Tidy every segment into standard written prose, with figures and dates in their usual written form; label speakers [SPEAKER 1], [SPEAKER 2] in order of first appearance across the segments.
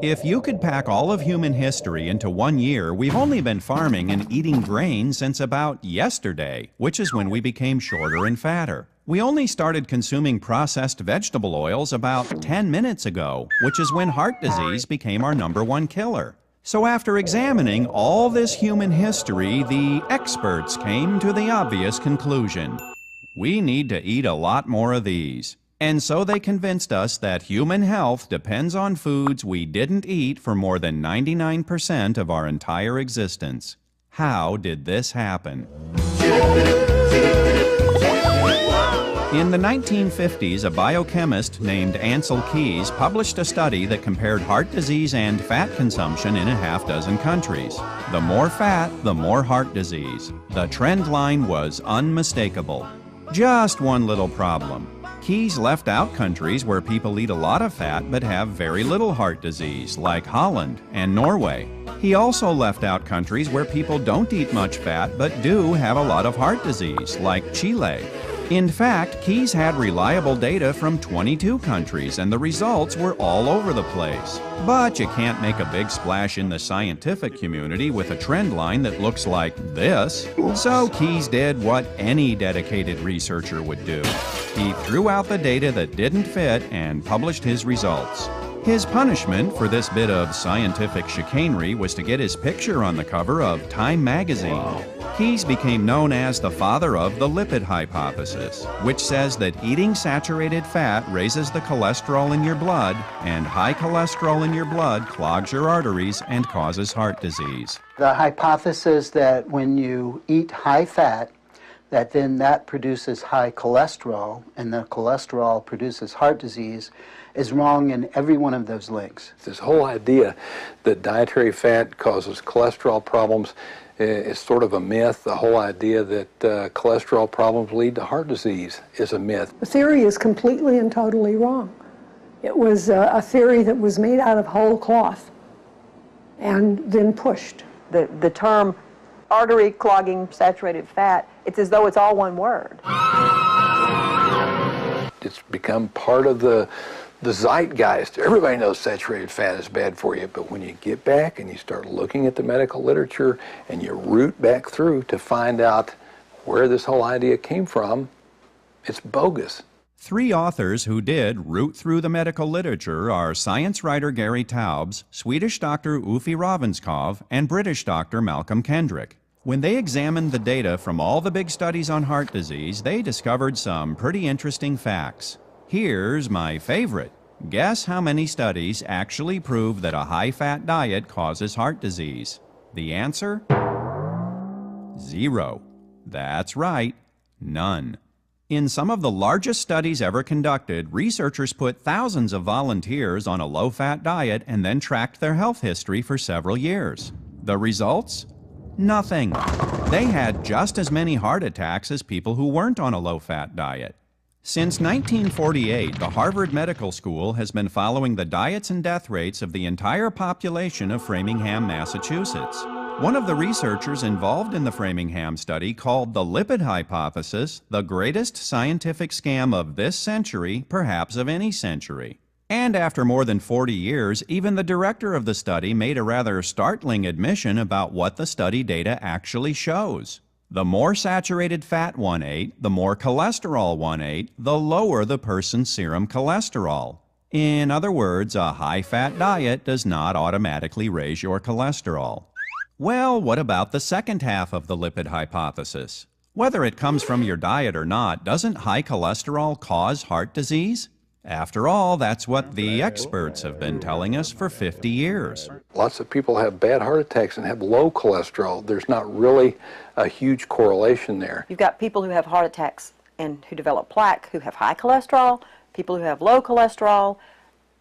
[SPEAKER 1] If you could pack all of human history into 1 year, we've only been farming and eating grain since about yesterday, which is when we became shorter and fatter. We only started consuming processed vegetable oils about 10 minutes ago, which is when heart disease became our #1 killer. So after examining all this human history, the experts came to the obvious conclusion. We need to eat a lot more of these. And so they convinced us that human health depends on foods we didn't eat for more than 99% of our entire existence. How did this happen? In the 1950s, a biochemist named Ancel Keys published a study that compared heart disease and fat consumption in a half-dozen countries. The more fat, the more heart disease. The trend line was unmistakable. Just one little problem. Keys left out countries where people eat a lot of fat but have very little heart disease, like Holland and Norway. He also left out countries where people don't eat much fat but do have a lot of heart disease, like Chile. In fact, Keys had reliable data from 22 countries, and the results were all over the place. But you can't make a big splash in the scientific community with a trend line that looks like this. So Keys did what any dedicated researcher would do. He threw out the data that didn't fit and published his results. His punishment for this bit of scientific chicanery was to get his picture on the cover of Time magazine. Keys became known as the father of the lipid hypothesis, which says that eating saturated fat raises the cholesterol in your blood, and high cholesterol in your blood clogs your arteries and causes heart disease.
[SPEAKER 2] The hypothesis that when you eat high fat, that produces high cholesterol, and the cholesterol produces heart disease, is wrong in every one of those links.
[SPEAKER 3] This whole idea that dietary fat causes cholesterol problems is sort of a myth. The whole idea that cholesterol problems lead to heart disease is a myth.
[SPEAKER 4] The theory is completely and totally wrong. It was a theory that was made out of whole cloth and then pushed.
[SPEAKER 5] The term artery clogging saturated fat, it's as though it's all one word.
[SPEAKER 3] It's become part of the zeitgeist. Everybody knows saturated fat is bad for you, but when you get back and you start looking at the medical literature and you root back through to find out where this whole idea came from, it's bogus.
[SPEAKER 1] 3 authors who did root through the medical literature are science writer Gary Taubes, Swedish doctor Uffe Ravenskov, and British doctor Malcolm Kendrick. When they examined the data from all the big studies on heart disease, they discovered some pretty interesting facts. Here's my favorite. Guess how many studies actually prove that a high-fat diet causes heart disease? The answer? 0. That's right, none. In some of the largest studies ever conducted, researchers put thousands of volunteers on a low-fat diet and then tracked their health history for several years. The results? Nothing. They had just as many heart attacks as people who weren't on a low-fat diet. Since 1948, the Harvard Medical School has been following the diets and death rates of the entire population of Framingham, Massachusetts. One of the researchers involved in the Framingham study called the lipid hypothesis the greatest scientific scam of this century, perhaps of any century. And after more than 40 years, even the director of the study made a rather startling admission about what the study data actually shows. The more saturated fat one ate, the more cholesterol one ate, the lower the person's serum cholesterol. In other words, a high-fat diet does not automatically raise your cholesterol. Well, what about the second half of the lipid hypothesis? Whether it comes from your diet or not, doesn't high cholesterol cause heart disease? After all, that's what the experts have been telling us for 50 years.
[SPEAKER 3] Lots of people have bad heart attacks and have low cholesterol. There's not really a huge correlation there.
[SPEAKER 5] You've got people who have heart attacks and who develop plaque who have high cholesterol, people who have low cholesterol.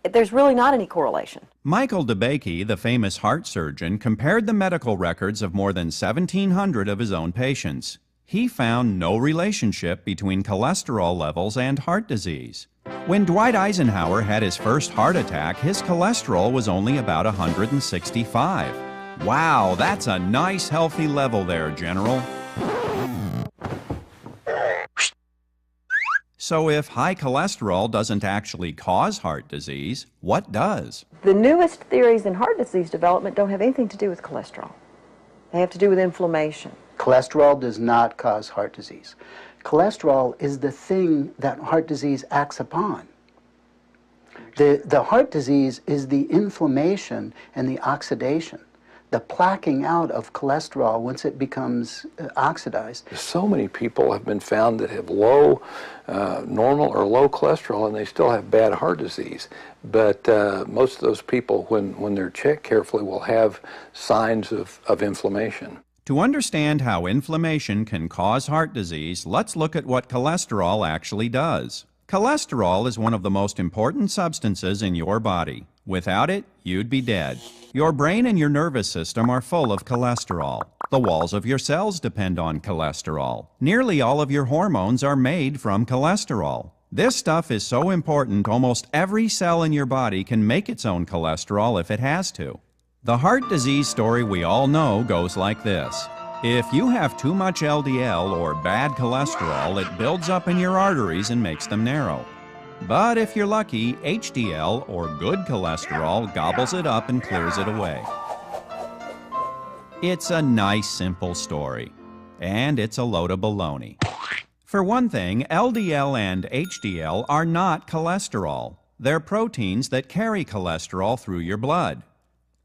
[SPEAKER 5] There's really not any correlation.
[SPEAKER 1] Michael DeBakey, the famous heart surgeon, compared the medical records of more than 1,700 of his own patients. He found no relationship between cholesterol levels and heart disease. When Dwight Eisenhower had his first heart attack, his cholesterol was only about 165. Wow, that's a nice healthy level there, General. So if high cholesterol doesn't actually cause heart disease, what does?
[SPEAKER 5] The newest theories in heart disease development don't have anything to do with cholesterol. They have to do with inflammation.
[SPEAKER 2] Cholesterol does not cause heart disease. Cholesterol is the thing that heart disease acts upon. The heart disease is the inflammation and the oxidation, the plaquing out of cholesterol once it becomes oxidized.
[SPEAKER 3] So many people have been found that have low, normal or low cholesterol, and they still have bad heart disease. But most of those people, when they're checked carefully, will have signs of inflammation.
[SPEAKER 1] To understand how inflammation can cause heart disease, let's look at what cholesterol actually does. Cholesterol is one of the most important substances in your body. Without it, you'd be dead. Your brain and your nervous system are full of cholesterol. The walls of your cells depend on cholesterol. Nearly all of your hormones are made from cholesterol. This stuff is so important, almost every cell in your body can make its own cholesterol if it has to. The heart disease story we all know goes like this. If you have too much LDL or bad cholesterol, it builds up in your arteries and makes them narrow. But if you're lucky, HDL, or good cholesterol, gobbles it up and clears it away. It's a nice, simple story. And it's a load of baloney. For one thing, LDL and HDL are not cholesterol. They're proteins that carry cholesterol through your blood.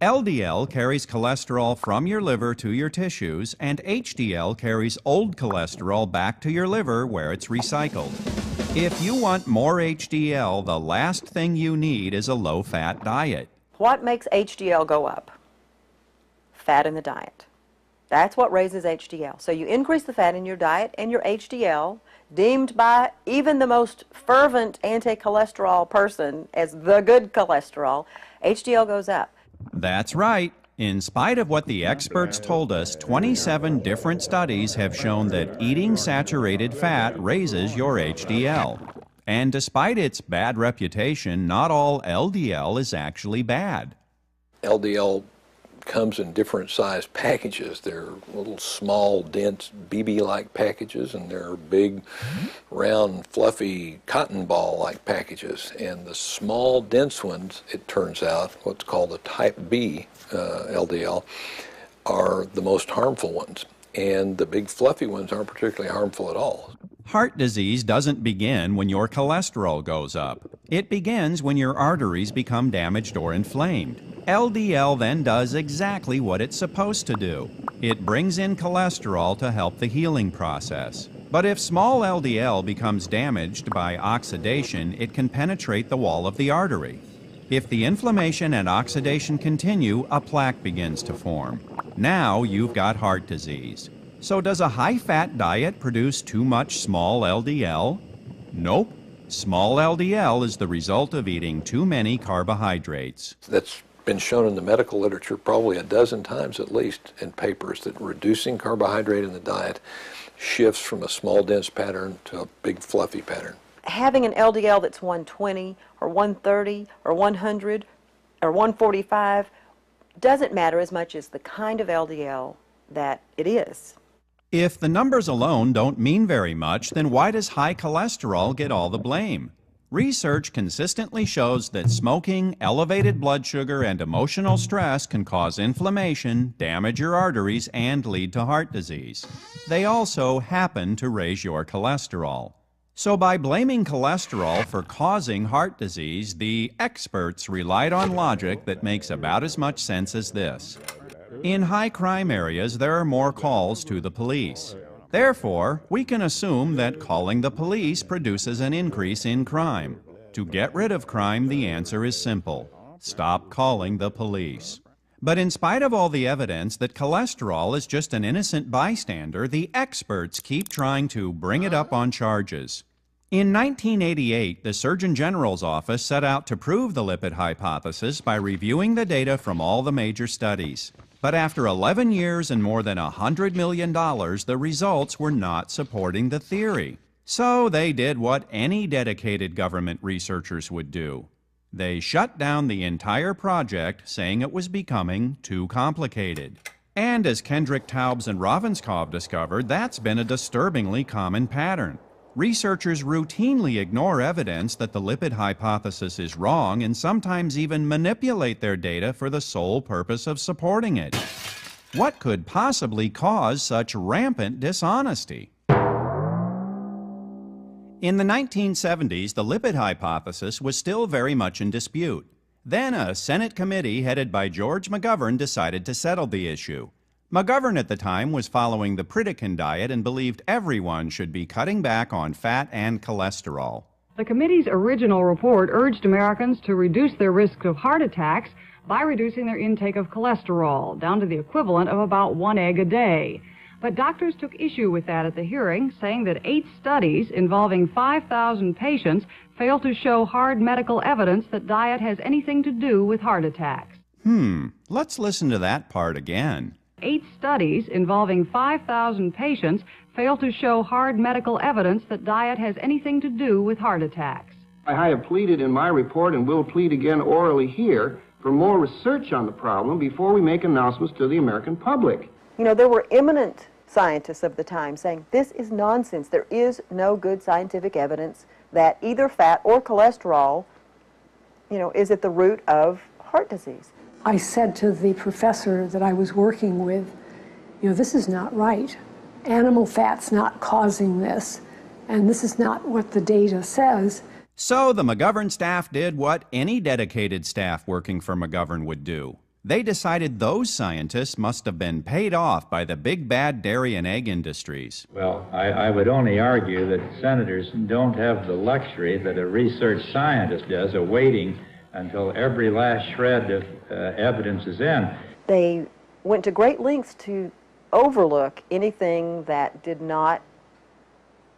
[SPEAKER 1] LDL carries cholesterol from your liver to your tissues, and HDL carries old cholesterol back to your liver where it's recycled. If you want more HDL, the last thing you need is a low-fat diet.
[SPEAKER 5] What makes HDL go up? Fat in the diet. That's what raises HDL. So you increase the fat in your diet, and your HDL, deemed by even the most fervent anti-cholesterol person as the good cholesterol, HDL goes up.
[SPEAKER 1] That's right. In spite of what the experts told us, 27 different studies have shown that eating saturated fat raises your HDL. And despite its bad reputation, not all LDL is actually bad.
[SPEAKER 3] LDL comes in different size packages. They're little small, dense, BB-like packages, and they're big, round, fluffy, cotton ball-like packages. And the small, dense ones, it turns out, what's called the type B LDL, are the most harmful ones. And the big, fluffy ones aren't particularly harmful at all.
[SPEAKER 1] Heart disease doesn't begin when your cholesterol goes up. It begins when your arteries become damaged or inflamed. LDL then does exactly what it's supposed to do. It brings in cholesterol to help the healing process. But if small LDL becomes damaged by oxidation, it can penetrate the wall of the artery. If the inflammation and oxidation continue, a plaque begins to form. Now you've got heart disease. So does a high-fat diet produce too much small LDL? Nope. Small LDL is the result of eating too many carbohydrates.
[SPEAKER 3] That's been shown in the medical literature probably a dozen times at least in papers that reducing carbohydrate in the diet shifts from a small dense pattern to a big fluffy pattern.
[SPEAKER 5] Having an LDL that's 120 or 130 or 100 or 145 doesn't matter as much as the kind of LDL that it is.
[SPEAKER 1] If the numbers alone don't mean very much, then why does high cholesterol get all the blame? Research consistently shows that smoking, elevated blood sugar, and emotional stress can cause inflammation, damage your arteries, and lead to heart disease. They also happen to raise your cholesterol. So by blaming cholesterol for causing heart disease, the experts relied on logic that makes about as much sense as this. In high crime areas, there are more calls to the police. Therefore, we can assume that calling the police produces an increase in crime. To get rid of crime, the answer is simple. Stop calling the police. But in spite of all the evidence that cholesterol is just an innocent bystander, the experts keep trying to bring it up on charges. In 1988, the Surgeon General's office set out to prove the lipid hypothesis by reviewing the data from all the major studies. But after 11 years and more than $100 million, the results were not supporting the theory. So they did what any dedicated government researchers would do. They shut down the entire project, saying it was becoming too complicated. And as Kendrick Taubes and Ravenscoff discovered, that's been a disturbingly common pattern. Researchers routinely ignore evidence that the lipid hypothesis is wrong and sometimes even manipulate their data for the sole purpose of supporting it. What could possibly cause such rampant dishonesty? In the 1970s, the lipid hypothesis was still very much in dispute. Then a Senate committee headed by George McGovern decided to settle the issue. McGovern at the time was following the Pritikin diet and believed everyone should be cutting back on fat and cholesterol.
[SPEAKER 6] The committee's original report urged Americans to reduce their risk of heart attacks by reducing their intake of cholesterol down to the equivalent of about 1 egg a day. But doctors took issue with that at the hearing, saying that 8 studies involving 5,000 patients failed to show hard medical evidence that diet has anything to do with heart attacks.
[SPEAKER 1] Let's listen to that part again.
[SPEAKER 6] 8 studies involving 5,000 patients fail to show hard medical evidence that diet has anything to do with heart attacks.
[SPEAKER 7] I have pleaded in my report and will plead again orally here for more research on the problem before we make announcements to the American public.
[SPEAKER 5] You know, there were eminent scientists of the time saying this is nonsense. There is no good scientific evidence that either fat or cholesterol, is at the root of heart disease.
[SPEAKER 4] I said to the professor that I was working with, this is not right. Animal fat's not causing this, and this is not what the data says.
[SPEAKER 1] So the McGovern staff did what any dedicated staff working for McGovern would do. They decided those scientists must have been paid off by the big bad dairy and egg industries.
[SPEAKER 8] Well, I would only argue that senators don't have the luxury that a research scientist does of waiting until every last shred of evidence is in.
[SPEAKER 5] They went to great lengths to overlook anything that did not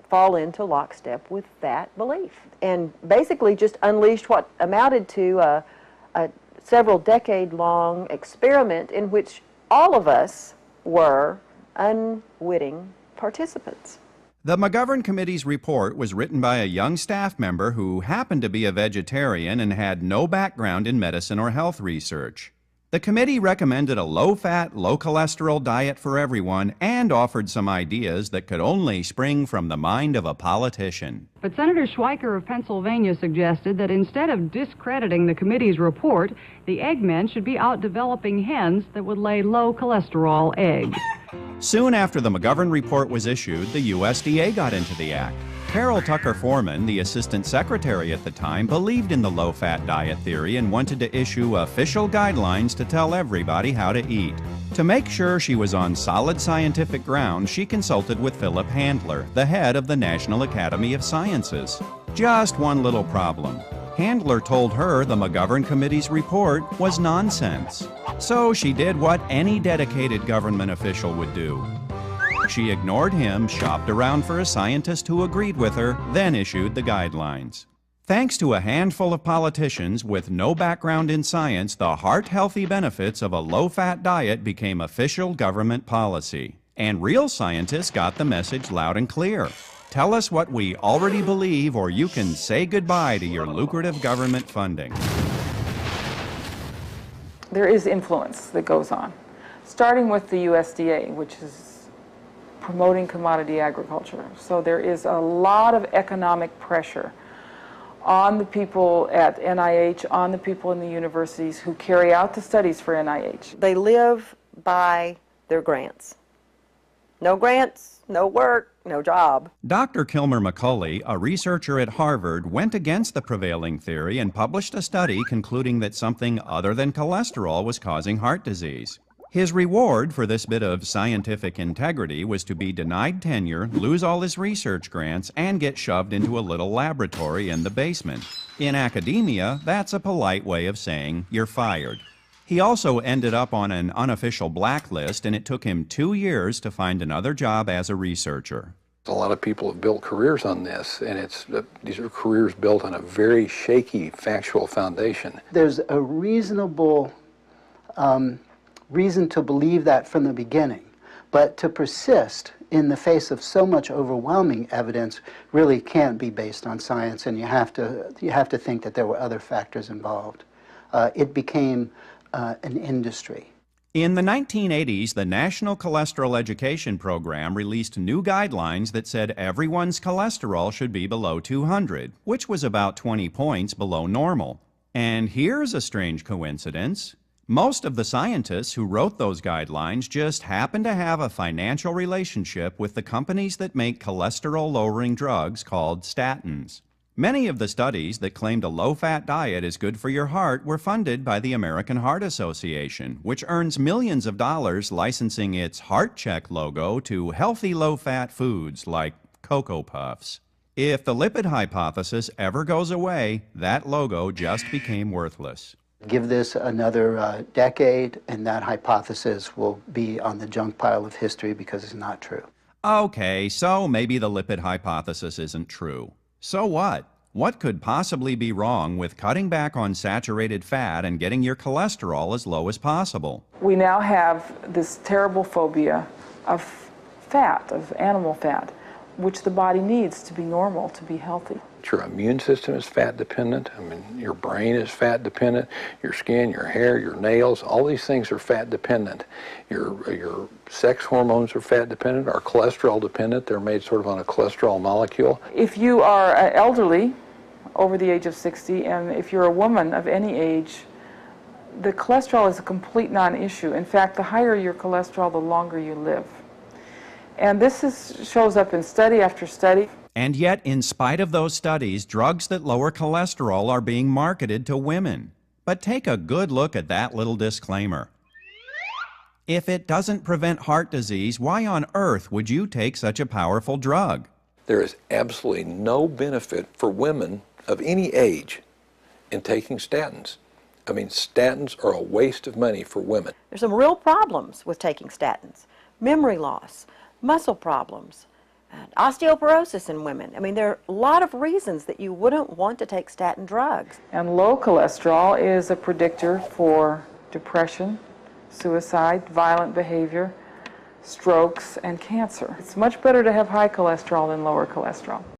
[SPEAKER 5] fall into lockstep with that belief, and basically just unleashed what amounted to a several decade-long experiment in which all of us were unwitting participants.
[SPEAKER 1] The McGovern Committee's report was written by a young staff member who happened to be a vegetarian and had no background in medicine or health research. The committee recommended a low-fat, low-cholesterol diet for everyone and offered some ideas that could only spring from the mind of a politician.
[SPEAKER 6] But Senator Schweiker of Pennsylvania suggested that instead of discrediting the committee's report, the eggmen should be out developing hens that would lay low-cholesterol eggs.
[SPEAKER 1] Soon after the McGovern report was issued, the USDA got into the act. Carol Tucker Foreman, the assistant secretary at the time, believed in the low-fat diet theory and wanted to issue official guidelines to tell everybody how to eat. To make sure she was on solid scientific ground, she consulted with Philip Handler, the head of the National Academy of Sciences. Just one little problem. Handler told her the McGovern Committee's report was nonsense. So she did what any dedicated government official would do. She ignored him, shopped around for a scientist who agreed with her, then issued the guidelines. Thanks to a handful of politicians with no background in science, the heart-healthy benefits of a low-fat diet became official government policy. And real scientists got the message loud and clear. Tell us what we already believe, or you can say goodbye to your lucrative government funding.
[SPEAKER 9] There is influence that goes on, starting with the USDA, which is promoting commodity agriculture. So there is a lot of economic pressure on the people at NIH, on the people in the universities who carry out the studies for NIH.
[SPEAKER 5] They live by their grants. No grants, no work, no job.
[SPEAKER 1] Dr. Kilmer McCulley, a researcher at Harvard, went against the prevailing theory and published a study concluding that something other than cholesterol was causing heart disease. His reward for this bit of scientific integrity was to be denied tenure, lose all his research grants, and get shoved into a little laboratory in the basement. In academia, that's a polite way of saying you're fired. He also ended up on an unofficial blacklist, and it took him 2 years to find another job as a researcher.
[SPEAKER 3] A lot of people have built careers on this, and these are careers built on a very shaky factual foundation.
[SPEAKER 2] There's a reasonable reason to believe that from the beginning, but to persist in the face of so much overwhelming evidence really can't be based on science, and you have to think that there were other factors involved. It became an industry.
[SPEAKER 1] In the 1980s, the National Cholesterol Education Program released new guidelines that said everyone's cholesterol should be below 200, which was about 20 points below normal. And here's a strange coincidence. Most of the scientists who wrote those guidelines just happen to have a financial relationship with the companies that make cholesterol-lowering drugs called statins. Many of the studies that claimed a low-fat diet is good for your heart were funded by the American Heart Association, which earns millions of dollars licensing its Heart Check logo to healthy low-fat foods like Cocoa Puffs. If the lipid hypothesis ever goes away, that logo just became worthless.
[SPEAKER 2] Give this another decade, and that hypothesis will be on the junk pile of history because it's not true.
[SPEAKER 1] Okay, so maybe the lipid hypothesis isn't true. So what? What could possibly be wrong with cutting back on saturated fat and getting your cholesterol as low as possible?
[SPEAKER 9] We now have this terrible phobia of fat, of animal fat, which the body needs to be normal, to be healthy.
[SPEAKER 3] Your immune system is fat dependent. I mean, your brain is fat dependent. Your skin, your hair, your nails, all these things are fat dependent. Your sex hormones are fat dependent, are cholesterol dependent. They're made sort of on a cholesterol molecule.
[SPEAKER 9] If you are elderly, over the age of 60, and if you're a woman of any age, the cholesterol is a complete non-issue. In fact, the higher your cholesterol, the longer you live. And this shows up in study after study.
[SPEAKER 1] And yet, in spite of those studies, drugs that lower cholesterol are being marketed to women. But take a good look at that little disclaimer. If it doesn't prevent heart disease, why on earth would you take such a powerful drug?
[SPEAKER 3] There is absolutely no benefit for women of any age in taking statins. I mean, statins are a waste of money for women.
[SPEAKER 5] There's some real problems with taking statins. Memory loss, muscle problems, and osteoporosis in women. I mean, there are a lot of reasons that you wouldn't want to take statin drugs.
[SPEAKER 9] And low cholesterol is a predictor for depression, suicide, violent behavior, strokes, and cancer. It's much better to have high cholesterol than lower cholesterol.